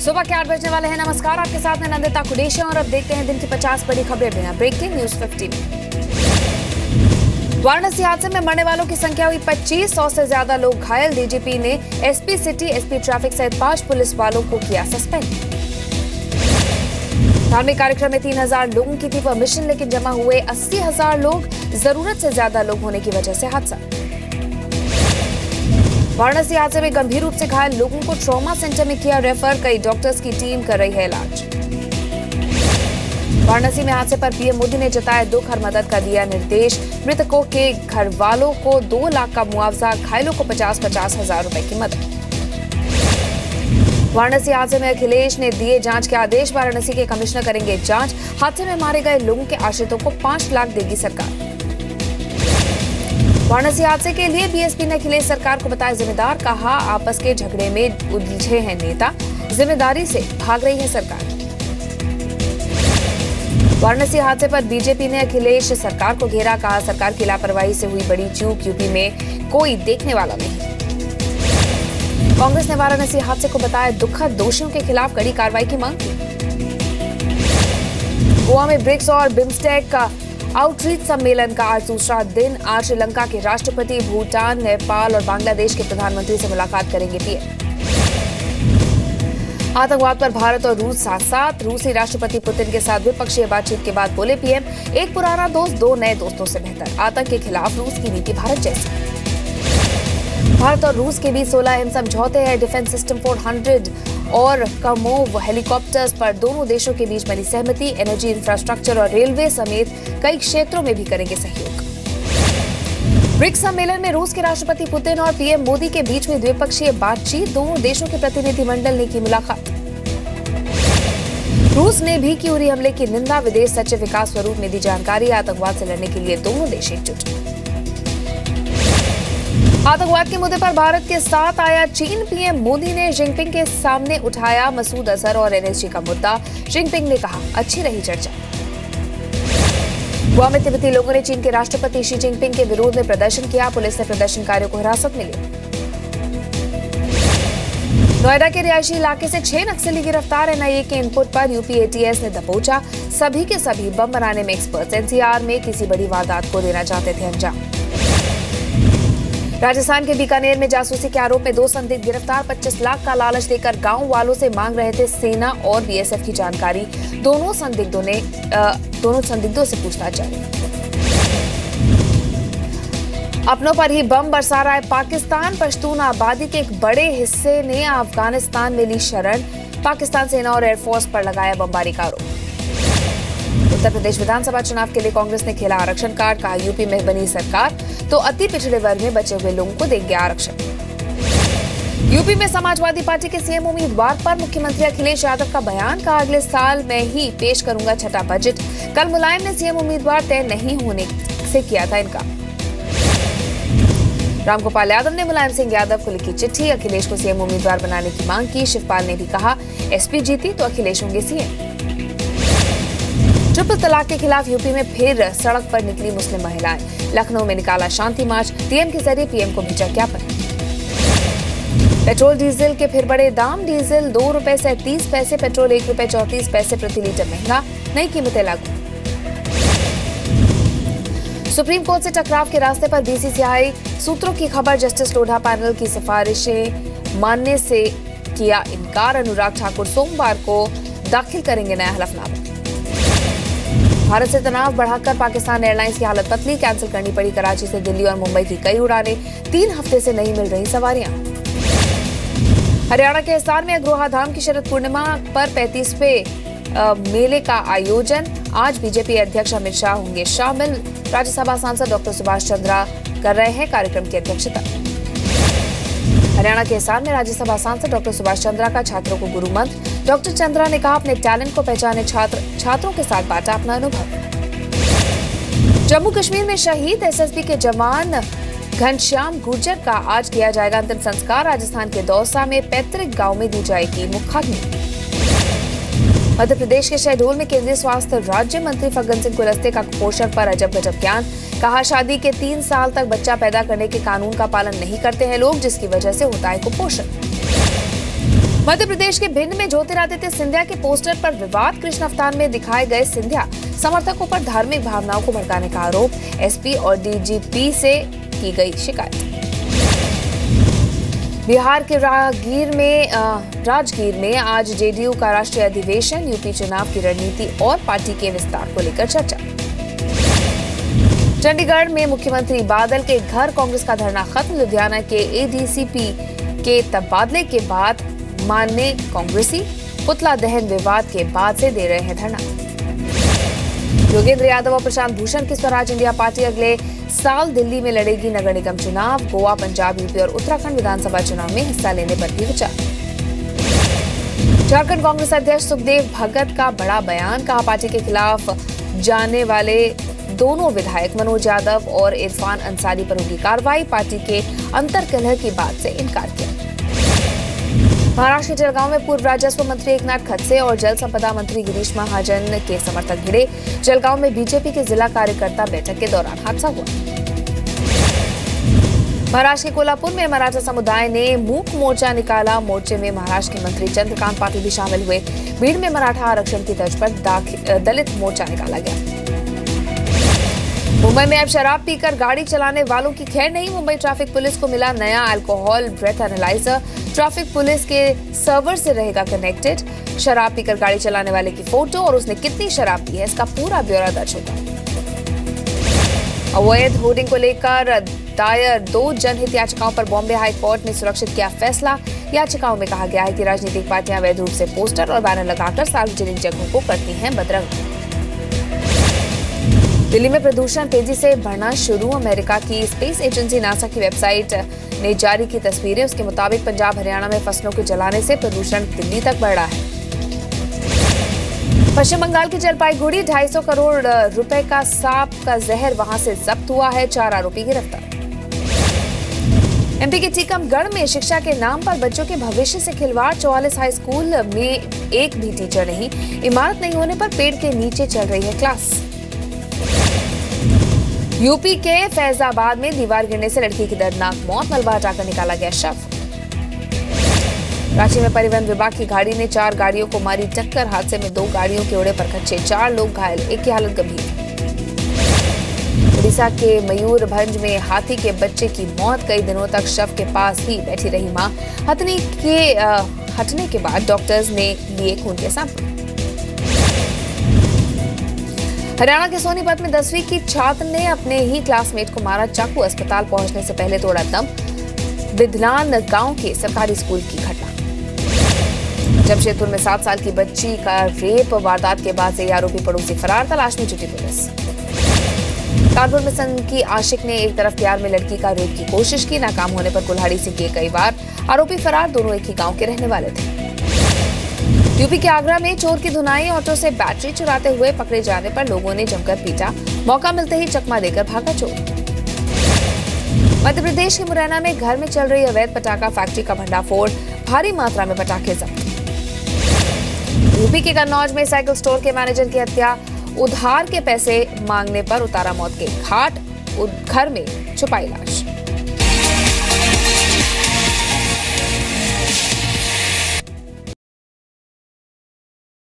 सुबह के 8 बजने वाले हैं। नमस्कार, आपके साथ मैं नंदिता कुडेशा और अब देखते हैं दिन की 50 बड़ी खबरें बिना ब्रेकिंग न्यूज 50 में। वाराणसी हादसे में मरने वालों की संख्या हुई 25, 100 से ज्यादा लोग घायल। डीजीपी ने एसपी सिटी, एसपी ट्रैफिक सहित 5 पुलिस वालों को किया सस्पेंड। धार्मिक कार्यक्रम में 3000 लोगों की थी परमिशन, लेकिन जमा हुए 80,000 लोग। जरूरत से ज्यादा लोग होने की वजह से हादसा। वाराणसी हादसे में गंभीर रूप से घायल लोगों को ट्रॉमा सेंटर में किया रेफर। कई डॉक्टर्स की टीम कर रही है इलाज। वाराणसी में हादसे पर पीएम मोदी ने जताया दुख और मदद का दिया निर्देश। मृतकों के घर वालों को 2 लाख का मुआवजा, घायलों को 50-50 हजार रुपए की मदद। वाराणसी हादसे में अखिलेश ने दिए जांच के आदेश। वाराणसी के कमिश्नर करेंगे जांच। हादसे में मारे गए लोगों के आश्रितों को 5 लाख देगी सरकार। वाराणसी हादसे के लिए बीएसपी ने अखिलेश सरकार को बताया जिम्मेदार। कहा आपस के झगड़े में उलझे हैं नेता, जिम्मेदारी से भाग रही है सरकार। वाराणसी हादसे पर बीजेपी ने अखिलेश सरकार को घेरा। कहा सरकार की लापरवाही से हुई बड़ी चूक, यूपी में कोई देखने वाला नहीं। कांग्रेस ने वाराणसी हादसे को बताया दुखद, दोषियों के खिलाफ कड़ी कार्रवाई की मांग की। गोवा में ब्रिक्स और बिम्स्टेक का आउटरीच सम्मेलन का आज दूसरा दिन। आज श्रीलंका के राष्ट्रपति, भूटान, नेपाल और बांग्लादेश के प्रधानमंत्री से मुलाकात करेंगे पीएम। आतंकवाद पर भारत और रूस साथ साथ। रूसी राष्ट्रपति पुतिन के साथ द्विपक्षीय बातचीत के बाद बोले पीएम, एक पुराना दोस्त 2 नए दोस्तों से बेहतर। आतंक के खिलाफ रूस की नीति भारत जैसी। भारत और रूस के बीच 16 अहम समझौते हैं। डिफेंस सिस्टम 400 और कमोव हेलीकॉप्टर्स पर दोनों देशों के बीच बनी सहमति। एनर्जी, इंफ्रास्ट्रक्चर और रेलवे समेत कई क्षेत्रों में भी करेंगे सहयोग। ब्रिक्स सम्मेलन में रूस के राष्ट्रपति पुतिन और पीएम मोदी के बीच हुई द्विपक्षीय बातचीत। दोनों देशों के प्रतिनिधिमंडल ने की मुलाकात। रूस ने भी की उरी हमले की निंदा। विदेश सचिव विकास स्वरूप ने दी जानकारी। आतंकवाद से लड़ने के लिए दोनों देश एकजुट। आतंकवाद के मुद्दे पर भारत के साथ आया चीन। पीएम मोदी ने जिनपिंग के सामने उठाया मसूद अजहर और एनएसजी का मुद्दा। जिनपिंग ने कहा अच्छी रही चर्चा। गोवा में तिब्बती लोगों ने चीन के राष्ट्रपति शी जिनपिंग के विरोध में प्रदर्शन किया। पुलिस ने प्रदर्शनकारियों को हिरासत में लिया। नोएडा के रिहायशी इलाके से 6 नक्सली गिरफ्तार। एनआईए के इनपुट पर यूपी एटीएस ने दबोचा। सभी के सभी बम बनाने में एक्सपर्ट। एनसीआर में किसी बड़ी वारदात को देना चाहते थे अंजाम। राजस्थान के बीकानेर में जासूसी के आरोप में 2 संदिग्ध गिरफ्तार। 25 लाख का लालच देकर गांव वालों से मांग रहे थे सेना और बीएसएफ की जानकारी। दोनों संदिग्धों से पूछताछ जारी। अपनों पर ही बम बरसा रहा है पाकिस्तान। पश्तून आबादी के एक बड़े हिस्से ने अफगानिस्तान में ली शरण। पाकिस्तान सेना और एयरफोर्स पर लगाया बमबारी का आरोप। उत्तर प्रदेश विधानसभा चुनाव के लिए कांग्रेस ने खेला आरक्षण कार्ड। कहा यूपी में बनी सरकार तो अति पिछड़े वर्ग में बचे हुए लोगों को देंगे आरक्षण। यूपी में समाजवादी पार्टी के सीएम उम्मीदवार पर मुख्यमंत्री अखिलेश यादव का बयान। कहा अगले साल में ही पेश करूंगा छठा बजट। कल मुलायम ने सीएम उम्मीदवार तय नहीं होने से किया था इनकार। रामगोपाल यादव ने मुलायम सिंह यादव को लिखी चिट्ठी। अखिलेश को सीएम उम्मीदवार बनाने की मांग की। शिवपाल ने भी कहा एसपी जीती तो अखिलेश होंगे सीएम। ट्रिपल तलाक के खिलाफ यूपी में फिर सड़क पर निकली मुस्लिम महिलाएं। लखनऊ में निकाला शांति मार्च। डीएम के जरिए पीएम को भेजा ज्ञापन। पेट्रोल डीजल के फिर बड़े दाम। डीजल 2 रुपए से 30 पैसे, पेट्रोल 1 रुपए 34 पैसे प्रति लीटर महंगा। नई कीमतें लागू। सुप्रीम कोर्ट से टकराव के रास्ते पर बीसीसीआई सूत्रों की खबर। जस्टिस लोढ़ा पैनल की सिफारिशें मानने से किया इनकार। अनुराग ठाकुर सोमवार को दाखिल करेंगे नया हलफनामा। भारत से तनाव बढ़ाकर पाकिस्तान एयरलाइंस की हालत पतली। कैंसिल करनी पड़ी कराची से दिल्ली और मुंबई की कई उड़ानें। 3 हफ्ते से नहीं मिल रही सवारियां। हरियाणा के हिसार में अग्रोहा धाम की शरद पूर्णिमा पर 35वें मेले का आयोजन। आज बीजेपी अध्यक्ष अमित शाह होंगे शामिल। राज्यसभा सांसद डॉक्टर सुभाष चंद्रा कर रहे हैं कार्यक्रम की अध्यक्षता। हरियाणा के हिसार में राज्यसभा सांसद डॉक्टर सुभाष चंद्रा का छात्रों को गुरु मंत्र। डॉक्टर चंद्रा ने कहा अपने टैलेंट को पहचाने छात्रों के साथ बांटा अपना अनुभव। जम्मू कश्मीर में शहीद एसएसबी के जवान घनश्याम गुर्जर का आज किया जाएगा अंतिम संस्कार। राजस्थान के दौसा में पैतृक गांव में दी जाएगी मुखाग्नि। मध्य प्रदेश के शहडोल में केंद्रीय स्वास्थ्य राज्य मंत्री फग्गन सिंह कुलस्ते का कुपोषण पर अजब गजब ज्ञान। कहा शादी के 3 साल तक बच्चा पैदा करने के कानून का पालन नहीं करते हैं लोग, जिसकी वजह से होता है कुपोषण। मध्य प्रदेश के भिंड में ज्योतिरादित्य सिंधिया के पोस्टर पर विवाद। कृष्ण अवतार में दिखाए गए सिंधिया समर्थकों पर धार्मिक भावनाओं को भड़काने का आरोप। एसपी और डीजीपी से की गई शिकायत। बिहार के राजगीर में आज जेडीयू का राष्ट्रीय अधिवेशन। यूपी चुनाव की रणनीति और पार्टी के विस्तार को लेकर चर्चा। चंडीगढ़ में मुख्यमंत्री बादल के घर कांग्रेस का धरना खत्म। लुधियाना के एडीसीपी के तबादले के बाद मानने कांग्रेसी। पुतला दहन विवाद के बाद से दे रहे हैं धरना। योगेंद्र यादव और प्रशांत भूषण की स्वराज इंडिया पार्टी अगले साल दिल्ली में लड़ेगी नगर निगम चुनाव। गोवा, पंजाब, यूपी और उत्तराखंड विधानसभा चुनाव में हिस्सा लेने पर भी विचार। झारखंड कांग्रेस अध्यक्ष सुखदेव भगत का बड़ा बयान। कहा, पार्टी के खिलाफ जाने वाले दोनों विधायक मनोज यादव और इरफान अंसारी पर होगी कार्रवाई। पार्टी के अंतर्कलह की बात से इनकार किया। महाराष्ट्र के जलगांव में पूर्व राजस्व मंत्री एकनाथ खडसे और जल संपदा मंत्री गिरीश महाजन के समर्थक भिड़े। जलगांव में बीजेपी के जिला कार्यकर्ता बैठक के दौरान हादसा हुआ। महाराष्ट्र के कोल्हापुर में मराठा समुदाय ने मूक मोर्चा निकाला। मोर्चे में महाराष्ट्र के मंत्री चंद्रकांत पाटिल भी शामिल हुए। भीड़ में मराठा आरक्षण की तर्ज पर दलित मोर्चा निकाला गया। मुंबई में अब शराब पीकर गाड़ी चलाने वालों की खैर नहीं। मुंबई ट्रैफिक पुलिस को मिला नया alcohol breath analyser. Traffic police के सर्वर से रहेगा कनेक्टेड। शराब पीकर गाड़ी चलाने वाले की फोटो और उसने कितनी शराब पी है इसका पूरा ब्यौरा दर्ज होगा। अवैध होर्डिंग को लेकर दायर 2 जनहित याचिकाओं पर बॉम्बे हाई कोर्ट ने सुरक्षित किया फैसला। याचिकाओं में कहा गया है कि राजनीतिक पार्टियां अवैध रूप से पोस्टर और बैनर लगाकर सार्वजनिक जगहों को करती हैं बदरंग। दिल्ली में प्रदूषण तेजी से बढ़ना शुरू। अमेरिका की स्पेस एजेंसी नासा की वेबसाइट ने जारी की तस्वीरें। उसके मुताबिक पंजाब, हरियाणा में फसलों के जलाने से प्रदूषण दिल्ली तक बढ़ रहा है। पश्चिम बंगाल की जलपाईगुड़ी 250 करोड़ रुपए का सांप का जहर वहां से जब्त हुआ है। 4 आरोपी गिरफ्तार। एमपी के टीकमगढ़ में शिक्षा के नाम पर बच्चों के भविष्य से खिलवाड़। 44 हाई स्कूल में एक भी टीचर नहीं। इमारत नहीं होने पर पेड़ के नीचे चल रही है क्लास। यूपी के फैजाबाद में दीवार गिरने से लड़की की दर्दनाक मौत। मलबा हटाकर निकाला गया शव। रांची में परिवहन विभाग की गाड़ी ने 4 गाड़ियों को मारी टक्कर। हादसे में 2 गाड़ियों के उड़े पर खच्चे। 4 लोग घायल, एक की हालत गंभीर। उड़ीसा के मयूरभंज में हाथी के बच्चे की मौत। कई दिनों तक शव के पास ही बैठी रही मां। हटने के बाद डॉक्टर्स ने लिए खून के सैंपल। हरियाणा के सोनीपत में 10वीं की छात्र ने अपने ही क्लासमेट को मारा चाकू। अस्पताल पहुंचने से पहले तोड़ा दम। बिधलान गांव के सरकारी स्कूल की घटना। जमशेदपुर में 7 साल की बच्ची का रेप वारदात के बाद से आरोपी पड़ोसी फरार। तलाश में जुटी पुलिस। कानपुर में सन की आशिक ने एक तरफ प्यार में लड़की का रेप की कोशिश की। नाकाम होने पर कुल्हाड़ी से किए कई वार। आरोपी फरार। दोनों एक ही गांव के रहने वाले थे। यूपी के आगरा में चोर की धुनाई। ऑटो से बैटरी चुराते हुए पकड़े जाने पर लोगों ने जमकर पीटा। मौका मिलते ही चकमा देकर भागा चोर। मध्य प्रदेश के मुरैना में घर में चल रही अवैध पटाखा फैक्ट्री का भंडाफोड़। भारी मात्रा में पटाखे जब्त। यूपी के कन्नौज में साइकिल स्टोर के मैनेजर की हत्या। उधार के पैसे मांगने पर उतारा मौत के घाट। घर में छुपाई लाश।